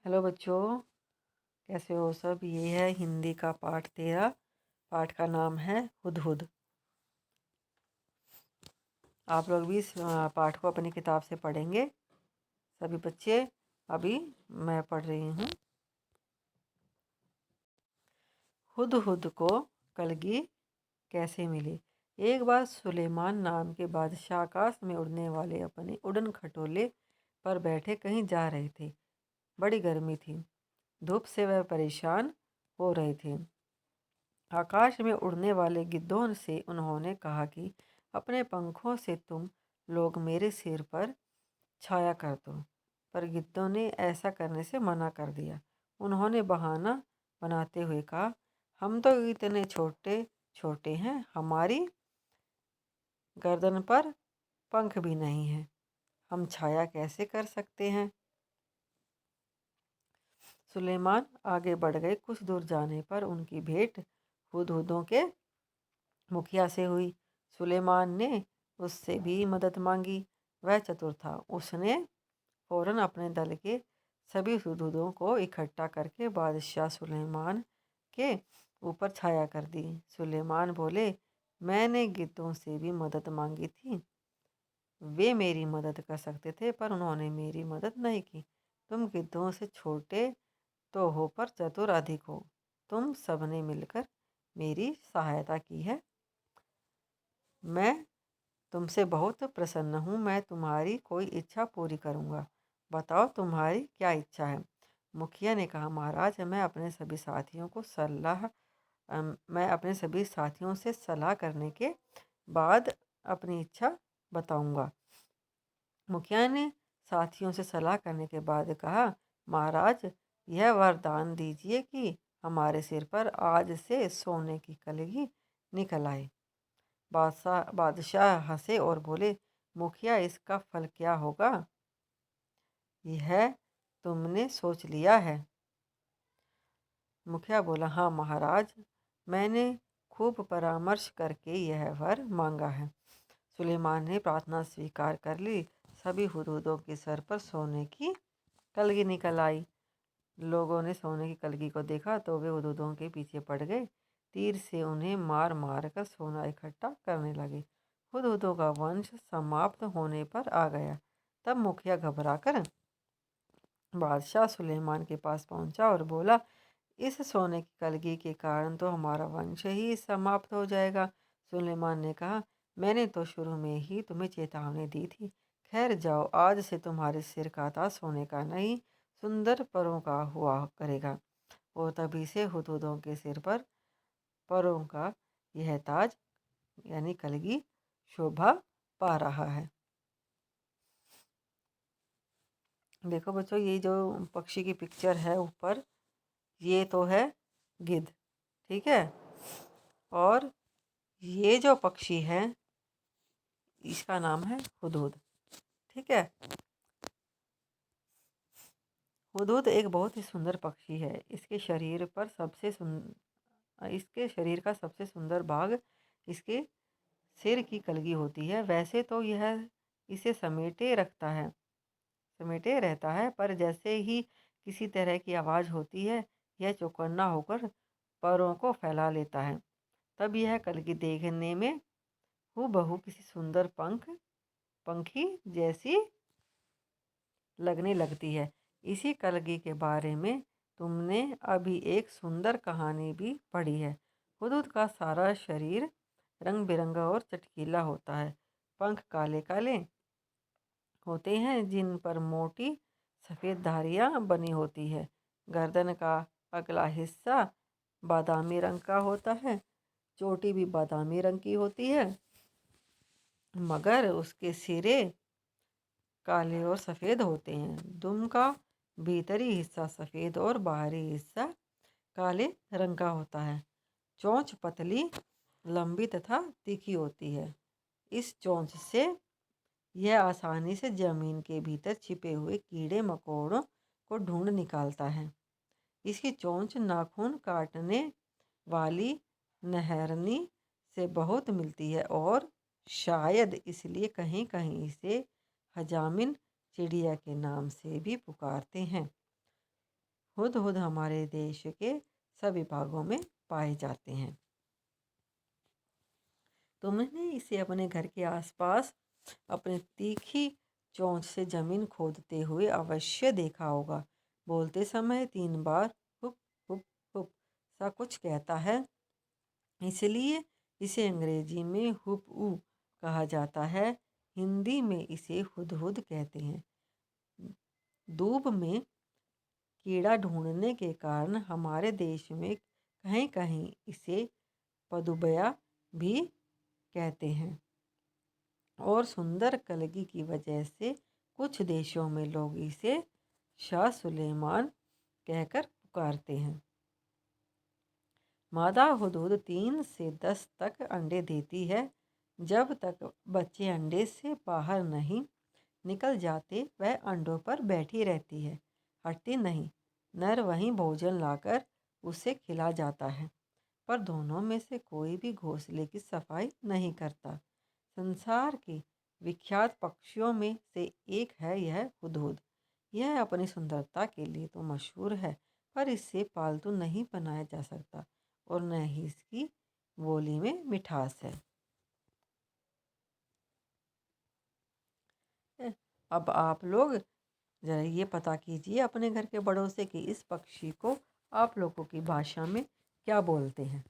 Hello बच्चों, कैसे हो सब। ये है हिंदी का पाठ 13। पाठ का नाम है हुदहुद। आप लोग भी इस पाठ को अपनी किताब से पढ़ेंगे सभी बच्चे। अभी मैं पढ़ रही हूँ। हुदहुद को कलगी कैसे मिली। एक बार सुलेमान नाम के बादशाह आकाश में उड़ने वाले अपने उड़न खटोले पर बैठे कहीं जा रहे थे। बड़ी गर्मी थी। धूप से वह परेशान हो रहे थे। आकाश में उड़ने वाले गिद्धों से उन्होंने कहा कि अपने पंखों से तुम लोग मेरे सिर पर छाया कर दो। पर गिद्धों ने ऐसा करने से मना कर दिया। उन्होंने बहाना बनाते हुए कहा, हम तो इतने छोटे छोटे हैं, हमारी गर्दन पर पंख भी नहीं है, हम छाया कैसे कर सकते हैं। सुलेमान आगे बढ़ गए। कुछ दूर जाने पर उनकी भेंट हुदहुदों के मुखिया से हुई। सुलेमान ने उससे भी मदद मांगी। वह चतुर था। उसने फौरन अपने दल के सभी हुदहुदों को इकट्ठा करके बादशाह सुलेमान के ऊपर छाया कर दी। सुलेमान बोले, मैंने गिद्धों से भी मदद मांगी थी, वे मेरी मदद कर सकते थे, पर उन्होंने मेरी मदद नहीं की। तुम गिद्धों से छोटे तो हो, पर चतुर अधिक हो। तुम सबने मिलकर मेरी सहायता की है। मैं तुमसे बहुत प्रसन्न हूँ। मैं तुम्हारी कोई इच्छा पूरी करूँगा। बताओ तुम्हारी क्या इच्छा है। मुखिया ने कहा, महाराज, मैं अपने सभी साथियों से सलाह करने के बाद अपनी इच्छा बताऊंगा। मुखिया ने साथियों से सलाह करने के बाद कहा, महाराज, यह वरदान दीजिए कि हमारे सिर पर आज से सोने की कलगी निकल आए। बादशाह हंसे और बोले, मुखिया, इसका फल क्या होगा, यह तुमने सोच लिया है। मुखिया बोला, हाँ महाराज, मैंने खूब परामर्श करके यह वर मांगा है। सुलेमान ने प्रार्थना स्वीकार कर ली। सभी हुदूदों के सर पर सोने की कलगी निकल आई। लोगों ने सोने की कलगी को देखा तो वे हुदूदों के पीछे पड़ गए। तीर से उन्हें मार मार कर सोना इकट्ठा करने लगे। हुदहुदों का वंश समाप्त होने पर आ गया। तब मुखिया घबराकर बादशाह सुलेमान के पास पहुंचा और बोला, इस सोने की कलगी के कारण तो हमारा वंश ही समाप्त हो जाएगा। सुलेमान ने कहा, मैंने तो शुरू में ही तुम्हें चेतावनी दी थी। खैर जाओ, आज से तुम्हारे सिर का ताज सोने का नहीं, सुंदर परों का हुआ करेगा। और तभी से हुदहुदों के सिर पर परों का यह ताज यानी कलगी शोभा पा रहा है। देखो बच्चों, ये जो पक्षी की पिक्चर है ऊपर, ये तो है गिद्ध, ठीक है। और ये जो पक्षी है, इसका नाम है हुदहुद, ठीक है। हुदहुद एक बहुत ही सुंदर पक्षी है। इसके शरीर का सबसे सुंदर भाग इसके सिर की कलगी होती है। वैसे तो यह इसे समेटे रहता है, पर जैसे ही किसी तरह की आवाज़ होती है, यह चौकन्ना होकर पैरों को फैला लेता है। तब यह कलगी देखने में हूबहू किसी सुंदर पंखी जैसी लगने लगती है। इसी कलगी के बारे में तुमने अभी एक सुंदर कहानी भी पढ़ी है। हुदहुद का सारा शरीर रंग बिरंगा और चटकीला होता है। पंख काले काले होते हैं, जिन पर मोटी सफ़ेद धारियाँ बनी होती है। गर्दन का अगला हिस्सा बादामी रंग का होता है। चोटी भी बादामी रंग की होती है, मगर उसके सिरे काले और सफ़ेद होते हैं। दुम का भीतरी हिस्सा सफ़ेद और बाहरी हिस्सा काले रंग का होता है। चोंच पतली, लंबी तथा तीखी होती है। इस चोंच से यह आसानी से जमीन के भीतर छिपे हुए कीड़े मकोड़ों को ढूंढ निकालता है। इसकी चोंच नाखून काटने वाली नहरनी से बहुत मिलती है और शायद इसलिए कहीं कहीं इसे हजामिन चिड़िया के नाम से भी पुकारते हैं। हुदहुद हमारे देश के सभी भागों में पाए जाते हैं। तुमने इसे अपने घर के आसपास अपने तीखी चोंच से जमीन खोदते हुए अवश्य देखा होगा। बोलते समय 3 बार हुप हुप हुप सा कुछ कहता है, इसलिए इसे अंग्रेजी में हुप ऊ कहा जाता है। हिंदी में इसे हुदहुद कहते हैं। दूब में कीड़ा ढूंढने के कारण हमारे देश में कहीं कहीं इसे पदुबया भी कहते हैं, और सुंदर कलगी की वजह से कुछ देशों में लोग इसे शाह सुलेमान कहकर पुकारते हैं। मादा हुदहुद 3 से 10 तक अंडे देती है। जब तक बच्चे अंडे से बाहर नहीं निकल जाते वह अंडों पर बैठी रहती है, हटती नहीं। नर वहीं भोजन लाकर उसे खिला जाता है, पर दोनों में से कोई भी घोंसले की सफाई नहीं करता। संसार के विख्यात पक्षियों में से एक है यह हुदहुद। यह अपनी सुंदरता के लिए तो मशहूर है, पर इसे पालतू नहीं बनाया जा सकता और न ही इसकी बोली में मिठास है। अब आप लोग ज़रा ये पता कीजिए अपने घर के बड़ों से कि इस पक्षी को आप लोगों की भाषा में क्या बोलते हैं।